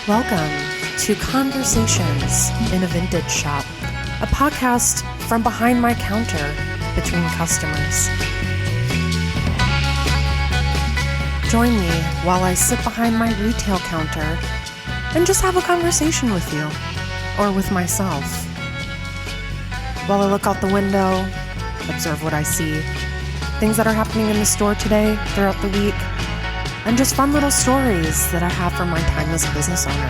Welcome to Conversations in a Vintage Shop, a podcast from behind my counter between customers. Join me while I sit behind my retail counter and just have a conversation with you, or with myself. While I look out the window, observe what I see, things that are happening in the store today, throughout the week, and just fun little stories that I have from my time as a business owner.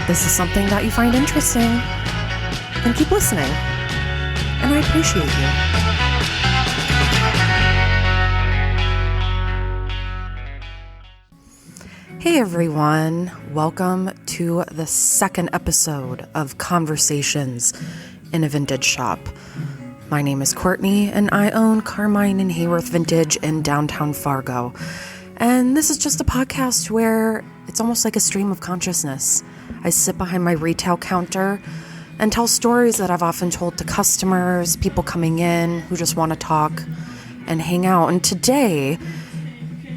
This is something that you find interesting, then keep listening, and I appreciate you. Hey everyone, welcome to the second episode of Conversations in a Vintage Shop. My name is Courtney, and I own Carmine Hayworth Vintage in Downtown Fargo. And this is just a podcast where it's almost like a stream of consciousness. I sit behind my retail counter and tell stories that I've often told to customers, people coming in who just want to talk and hang out. And today,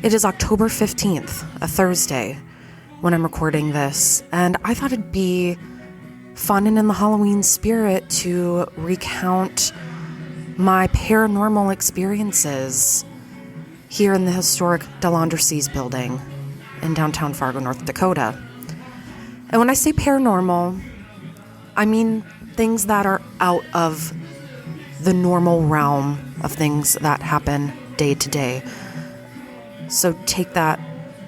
it is October 15th, a Thursday, when I'm recording this. And I thought it'd be fun and in the Halloween spirit to recount my paranormal experiences here in the historic DeLendrecie building in downtown Fargo, North Dakota. And when I say paranormal, I mean things that are out of the normal realm of things that happen day to day. So take that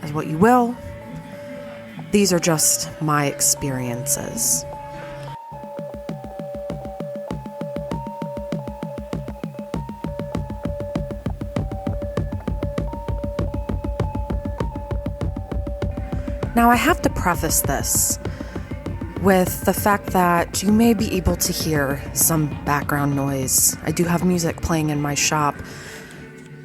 as what you will. These are just my experiences. Now, I have to preface this with the fact that you may be able to hear some background noise. I do have music playing in my shop.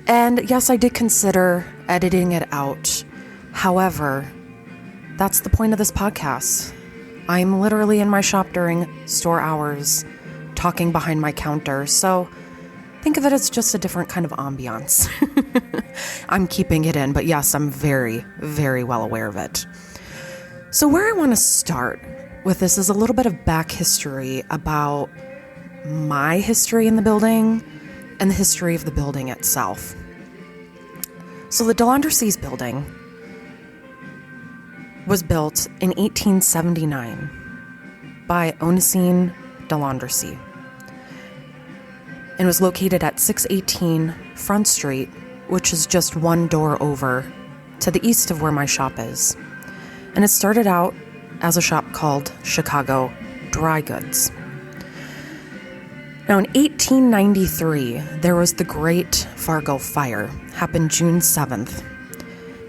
And yes, I did consider editing it out. However, that's the point of this podcast. I'm literally in my shop during store hours, talking behind my counter. So think of it as just a different kind of ambiance. I'm keeping it in, but yes, I'm very, very well aware of it. So where I want to start with this is a little bit of back history about my history in the building and the history of the building itself. So the DeLendrecie building was built in 1879 by Onesime DeLendrecie and was located at 618 Front Street, which is just one door over to the east of where my shop is. And it started out as a shop called Chicago Dry Goods. Now in 1893, there was the Great Fargo Fire, happened June 7th,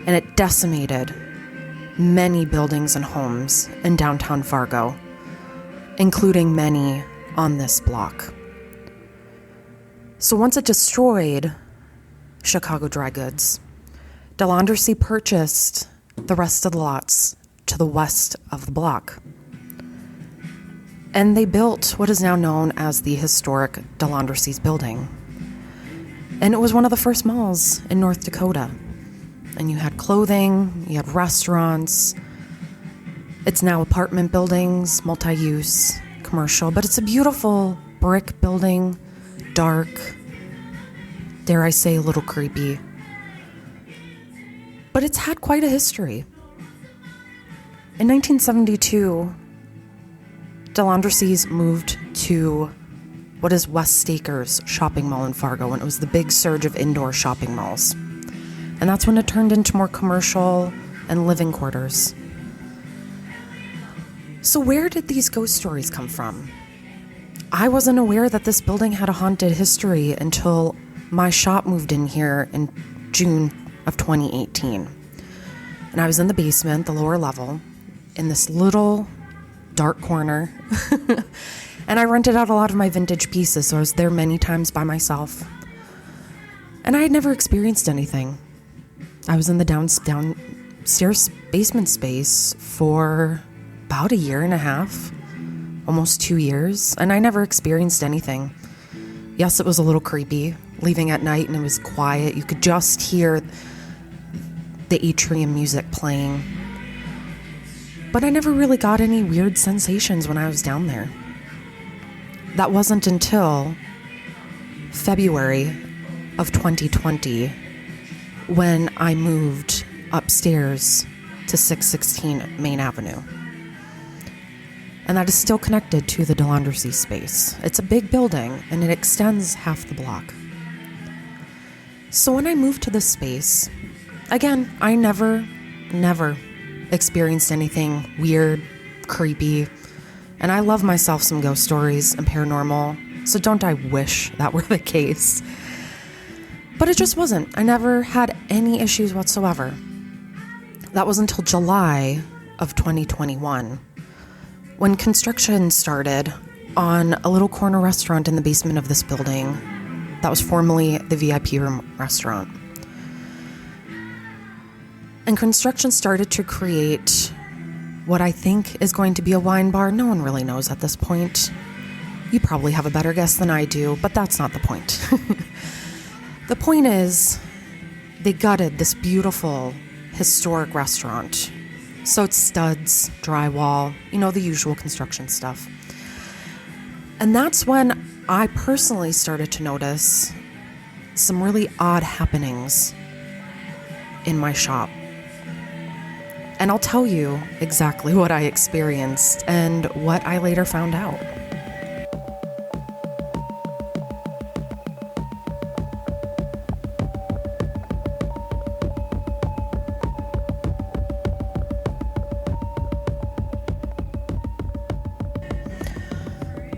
and it decimated many buildings and homes in downtown Fargo, including many on this block. So once it destroyed Chicago Dry Goods, DeLendrecie purchased the rest of the lots to the west of the block. And they built what is now known as the historic DeLendrecie building. And it was one of the first malls in North Dakota. And you had clothing, you had restaurants. It's now apartment buildings, multi-use, commercial, but it's a beautiful brick building, dark, dare I say a little creepy. But it's had quite a history. In 1972, DeLendrecie moved to what is West Stakers shopping mall in Fargo, and it was the big surge of indoor shopping malls. And that's when it turned into more commercial and living quarters. So where did these ghost stories come from? I wasn't aware that this building had a haunted history until my shop moved in here in June of 2018. And I was in the basement, the lower level, in this little dark corner. And I rented out a lot of my vintage pieces, so I was there many times by myself. And I had never experienced anything. I was in the downstairs basement space for about a year and a half, almost 2 years, and I never experienced anything. Yes, it was a little creepy leaving at night and it was quiet. You could just hear the atrium music playing. But I never really got any weird sensations when I was down there. That wasn't until February of 2020 when I moved upstairs to 616 Main Avenue. And that is still connected to the DeLendrecie space. It's a big building and it extends half the block. So when I moved to this space, again, I never experienced anything weird, creepy, and I love myself some ghost stories and paranormal, so don't I wish that were the case. But it just wasn't. I never had any issues whatsoever. That was until July of 2021, when construction started on a little corner restaurant in the basement of this building that was formerly the VIP room restaurant. And construction started to create what I think is going to be a wine bar. No one really knows at this point. You probably have a better guess than I do, but that's not the point. The point is, they gutted this beautiful, historic restaurant. So it's studs, drywall, the usual construction stuff. And that's when I personally started to notice some really odd happenings in my shop. And I'll tell you exactly what I experienced and what I later found out.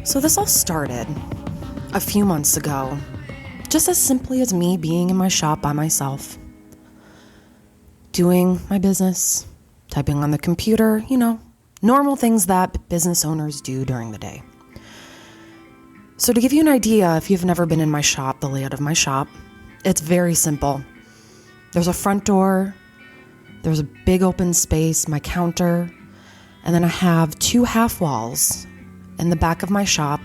So this all started a few months ago, just as simply as me being in my shop by myself, doing my business, typing on the computer, normal things that business owners do during the day. So to give you an idea, if you've never been in my shop, the layout of my shop, it's very simple. There's a front door, there's a big open space, my counter, and then I have two half walls in the back of my shop.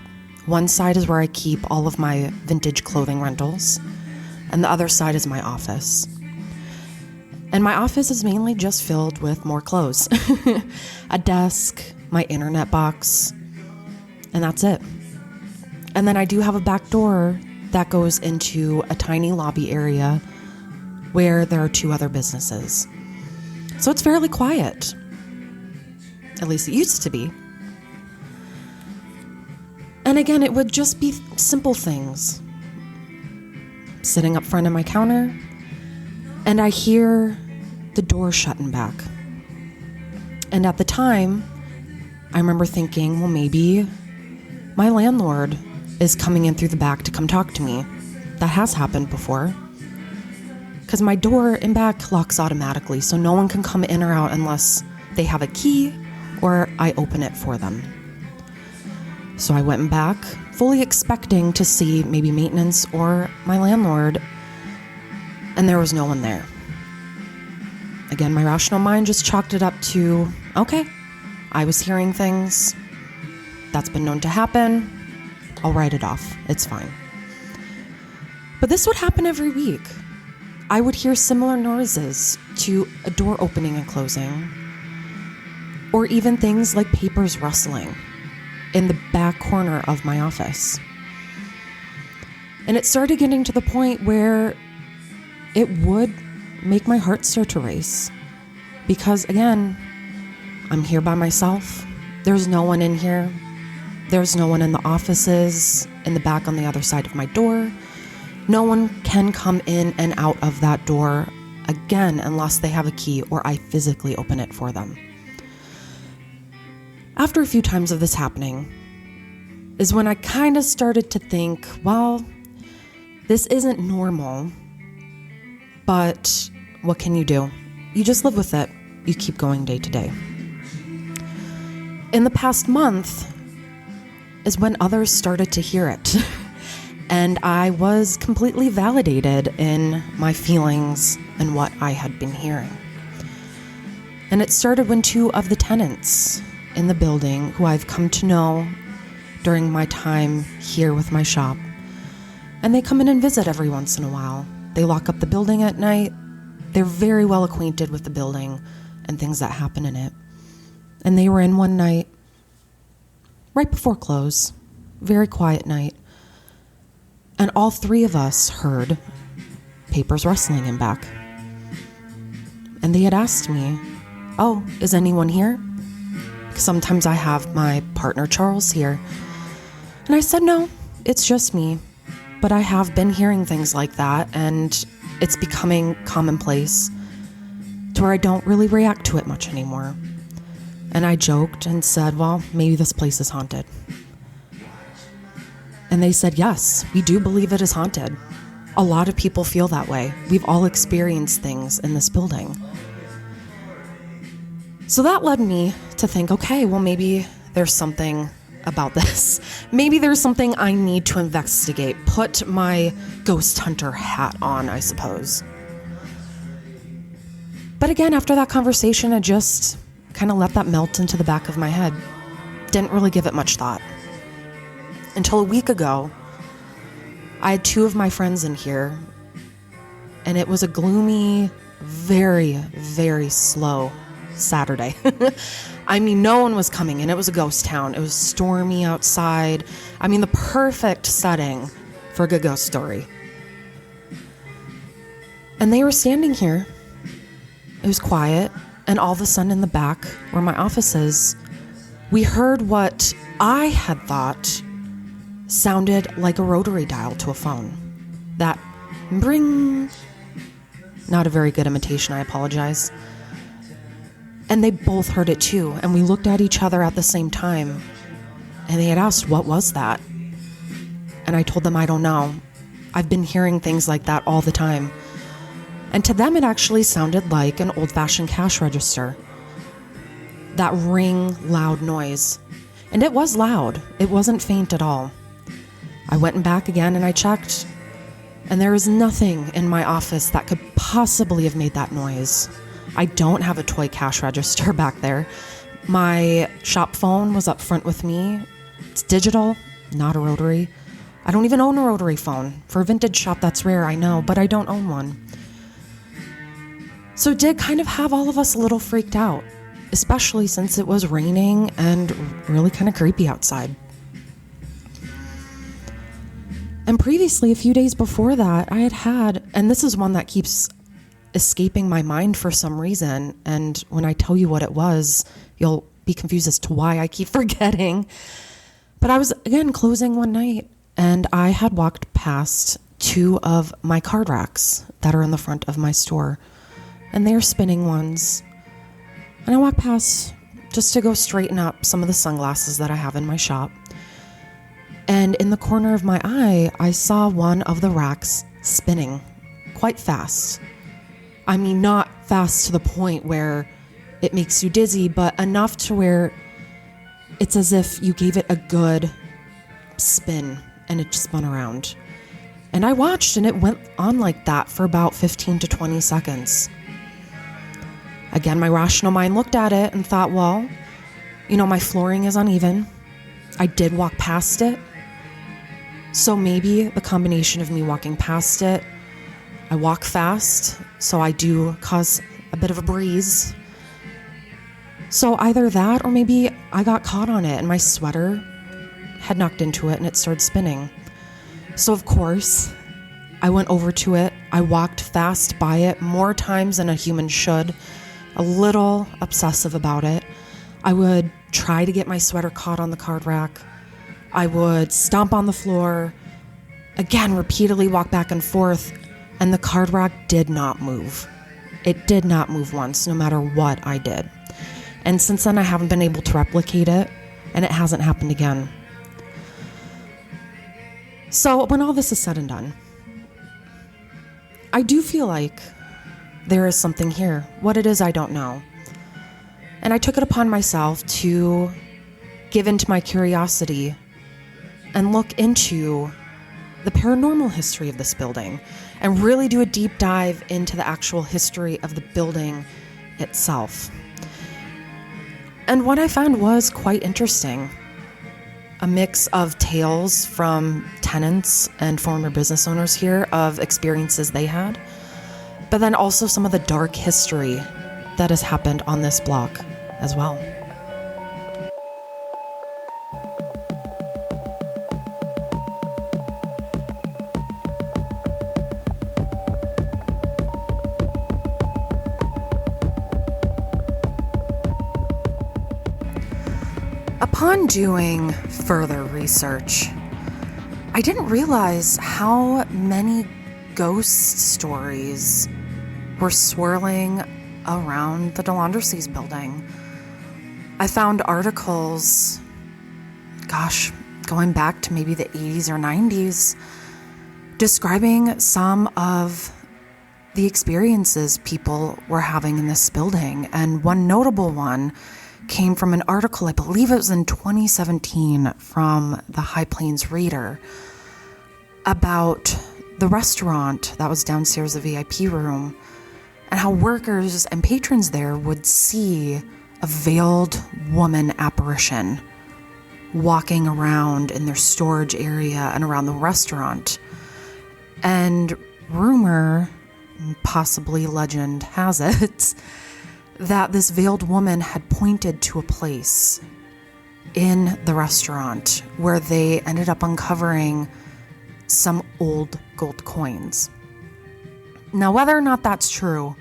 One side is where I keep all of my vintage clothing rentals, and the other side is my office. And my office is mainly just filled with more clothes. A desk, my internet box, and that's it. And then I do have a back door that goes into a tiny lobby area where there are two other businesses. So it's fairly quiet. At least it used to be. And again, it would just be simple things. Sitting up front of my counter, and I hear the door shutting back. And at the time, I remember thinking, well, maybe my landlord is coming in through the back to come talk to me. That has happened before. Because my door in back locks automatically, so no one can come in or out unless they have a key or I open it for them. So I went back, fully expecting to see maybe maintenance or my landlord, and there was no one there. Again, my rational mind just chalked it up to, okay, I was hearing things. That's been known to happen. I'll write it off. It's fine. But this would happen every week. I would hear similar noises to a door opening and closing, or even things like papers rustling in the back corner of my office. And it started getting to the point where it would make my heart start to race. Because again, I'm here by myself. There's no one in here. There's no one in the offices, in the back on the other side of my door. No one can come in and out of that door again unless they have a key or I physically open it for them. After a few times of this happening is when I kind of started to think, well, this isn't normal, but what can you do? You just live with it. You keep going day to day. In the past month is when others started to hear it. And I was completely validated in my feelings and what I had been hearing. And it started when two of the tenants in the building, who I've come to know during my time here with my shop, And they come in and visit every once in a while. They lock up the building at night. They're very well acquainted with the building and things that happen in it. And they were in one night, right before close, very quiet night. And all three of us heard papers rustling in back. And they had asked me, "Oh, is anyone here?" Sometimes I have my partner Charles here. And I said, "No, it's just me." But I have been hearing things like that, and it's becoming commonplace to where I don't really react to it much anymore. And I joked and said, "Well, maybe this place is haunted." And they said, "Yes, we do believe it is haunted. A lot of people feel that way. We've all experienced things in this building." So that led me to think, okay, well, maybe there's something about this. Maybe there's something I need to investigate. Put my ghost hunter hat on, I suppose. But again, after that conversation, I just kind of let that melt into the back of my head. Didn't really give it much thought. Until a week ago, I had two of my friends in here, and it was a gloomy, very, very slow Saturday. I mean, no one was coming in. It was a ghost town. It was stormy outside. I mean, the perfect setting for a good ghost story. And they were standing here. It was quiet. And all of a sudden in the back where my office is, we heard what I had thought sounded like a rotary dial to a phone. That bring. Not a very good imitation, I apologize. And they both heard it too, and we looked at each other at the same time, and they had asked, "What was that?" And I told them, "I don't know. I've been hearing things like that all the time." And to them, it actually sounded like an old-fashioned cash register. That ring, loud noise. And it was loud. It wasn't faint at all. I went back again and I checked, and there is nothing in my office that could possibly have made that noise. I don't have a toy cash register back there. My shop phone was up front with me. It's digital, not a rotary. I don't even own a rotary phone. For a vintage shop, that's rare, I know, but I don't own one. So it did kind of have all of us a little freaked out, especially since it was raining and really kind of creepy outside. And previously, a few days before that, I had, and this is one that keeps escaping my mind for some reason, and when I tell you what it was, you'll be confused as to why I keep forgetting. But I was, again, closing one night, and I had walked past two of my card racks that are in the front of my store, and they're spinning ones. And I walked past just to go straighten up some of the sunglasses that I have in my shop. And in the corner of my eye, I saw one of the racks spinning quite fast. I mean, not fast to the point where it makes you dizzy, but enough to where it's as if you gave it a good spin and it spun around. And I watched, and it went on like that for about 15 to 20 seconds. Again, my rational mind looked at it and thought, well, my flooring is uneven. I did walk past it. So maybe the combination of me walking past it, I walk fast, so I do cause a bit of a breeze. So either that, or maybe I got caught on it and my sweater had knocked into it and it started spinning. So of course, I went over to it. I walked fast by it more times than a human should, a little obsessive about it. I would try to get my sweater caught on the card rack. I would stomp on the floor, again, repeatedly walk back and forth, and the card rack did not move. It did not move once, no matter what I did. And since then, I haven't been able to replicate it, and it hasn't happened again. So when all this is said and done, I do feel like there is something here. What it is, I don't know. And I took it upon myself to give into my curiosity and look into the paranormal history of this building and really do a deep dive into the actual history of the building itself. And what I found was quite interesting. A mix of tales from tenants and former business owners here of experiences they had, but then also some of the dark history that has happened on this block as well. Upon doing further research, I didn't realize how many ghost stories were swirling around the DeLendrecie's building. I found articles, going back to maybe the 80s or 90s, describing some of the experiences people were having in this building. And one notable one came from an article, I believe it was in 2017, from the High Plains Reader, about the restaurant that was downstairs, the VIP room, and how workers and patrons there would see a veiled woman apparition walking around in their storage area and around the restaurant. And rumor, possibly legend, has it that this veiled woman had pointed to a place in the restaurant where they ended up uncovering some old gold coins. Now, whether or not that's true,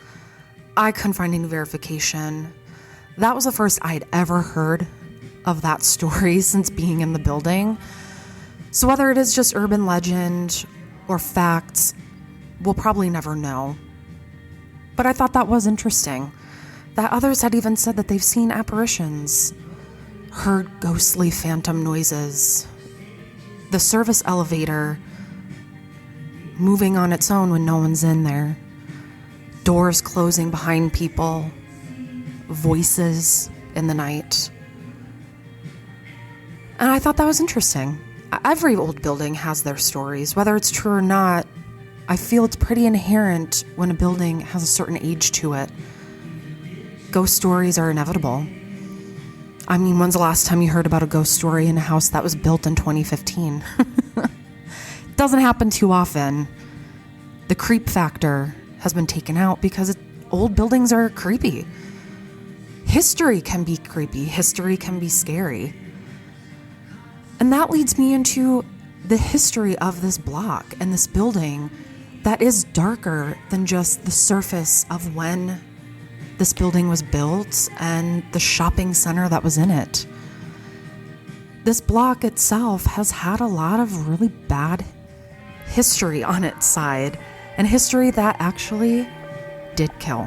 I couldn't find any verification. That was the first I'd ever heard of that story since being in the building. So whether it is just urban legend or fact, we'll probably never know. But I thought that was interesting, that others had even said that they've seen apparitions, heard ghostly phantom noises, the service elevator moving on its own when no one's in there, doors closing behind people, voices in the night. And I thought that was interesting. Every old building has their stories. Whether it's true or not, I feel it's pretty inherent when a building has a certain age to it. Ghost stories are inevitable. I mean, when's the last time you heard about a ghost story in a house that was built in 2015? Doesn't happen too often. The creep factor has been taken out because old buildings are creepy. History can be creepy. History can be scary. And that leads me into the history of this block and this building that is darker than just the surface of when this building was built and the shopping center that was in it. This block itself has had a lot of really bad history on its side, and history that actually did kill.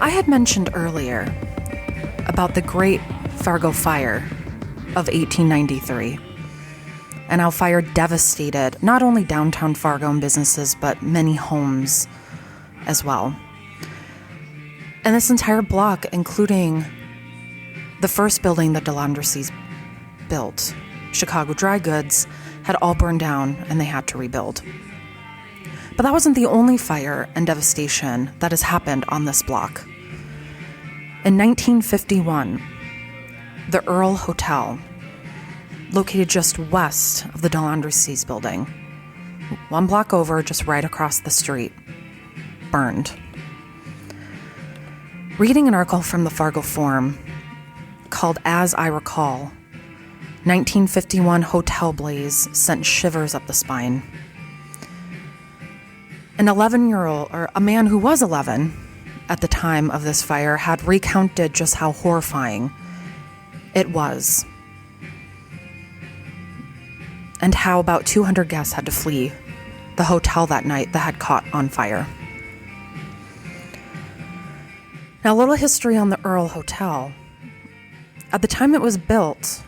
I had mentioned earlier about the Great Fargo Fire of 1893, and how fire devastated not only downtown Fargo and businesses, but many homes as well. And this entire block, including the first building that DeLendrecie's built, Chicago Dry Goods, had all burned down and they had to rebuild. But that wasn't the only fire and devastation that has happened on this block. In 1951, the Earl Hotel, located just west of the DeLendrecie's building, one block over, just right across the street, burned. Reading an article from the Fargo Forum called As I Recall, 1951 hotel blaze sent shivers up the spine. An 11-year-old, or a man who was 11 at the time of this fire, had recounted just how horrifying it was, and how about 200 guests had to flee the hotel that night that had caught on fire. Now, a little history on the Earl Hotel. At the time it was built,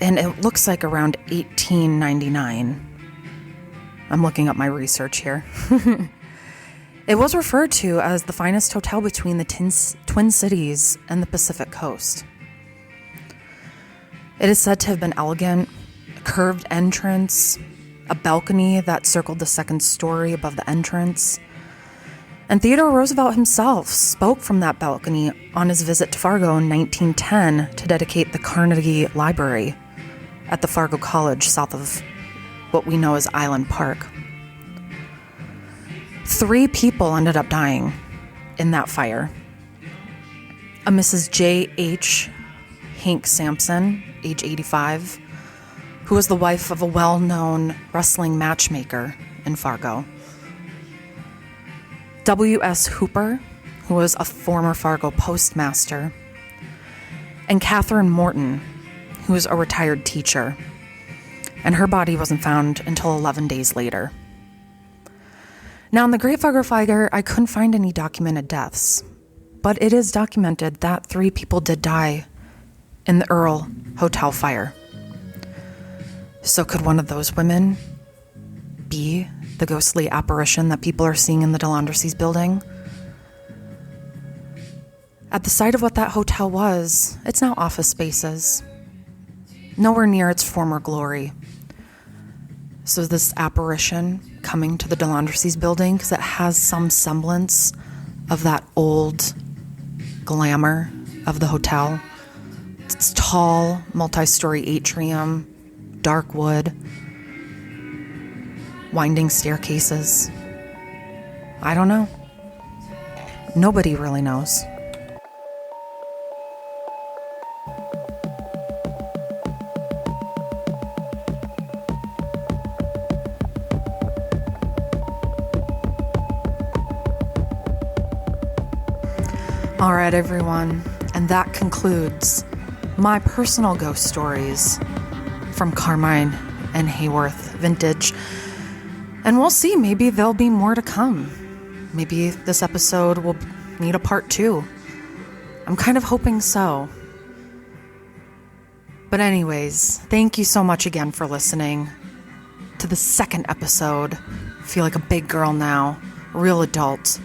and it looks like around 1899. I'm looking up my research here. It was referred to as the finest hotel between the Twin Cities and the Pacific Coast. It is said to have been elegant, a curved entrance, a balcony that circled the second story above the entrance. And Theodore Roosevelt himself spoke from that balcony on his visit to Fargo in 1910 to dedicate the Carnegie Library at the Fargo College south of what we know as Island Park. 3 people ended up dying in that fire. A Mrs. J.H. Hank Sampson, age 85, who was the wife of a well-known wrestling matchmaker in Fargo. W.S. Hooper, who was a former Fargo postmaster. And Catherine Morton, who was a retired teacher. And her body wasn't found until 11 days later. Now, in the Great Fargo Fire, I couldn't find any documented deaths, but it is documented that 3 people did die in the Earl Hotel fire. So could one of those women be the ghostly apparition that people are seeing in the DeLendrecie building? At the site of what that hotel was, it's now office spaces, nowhere near its former glory. So is this apparition coming to the DeLendrecie building because it has some semblance of that old glamour of the hotel? It's tall, multi-story atrium, dark wood, winding staircases. I don't know. Nobody really knows. All right, everyone, and that concludes my personal ghost stories from Carmine and Hayworth Vintage. And we'll see, maybe there'll be more to come. Maybe this episode will need a part 2. I'm kind of hoping so. But anyways, thank you so much again for listening to the second episode. I feel like a big girl now, real adult.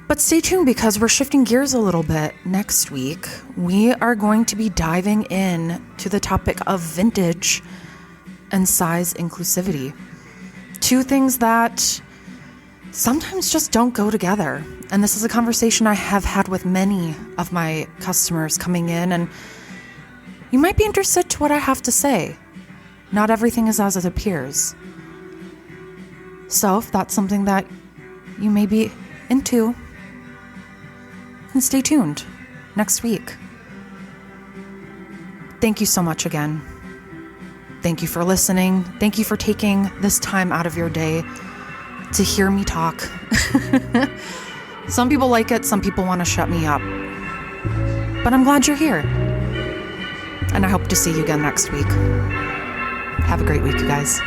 But stay tuned because we're shifting gears a little bit. Next week, we are going to be diving in to the topic of vintage and size inclusivity. 2 things that sometimes just don't go together. And this is a conversation I have had with many of my customers coming in, and you might be interested to what I have to say. Not everything is as it appears. So if that's something that you may be into, and stay tuned next week. Thank you so much again. Thank you for listening. Thank you for taking this time out of your day to hear me talk. Some people like it, some people want to shut me up. But I'm glad you're here. And I hope to see you again next week. Have a great week, you guys.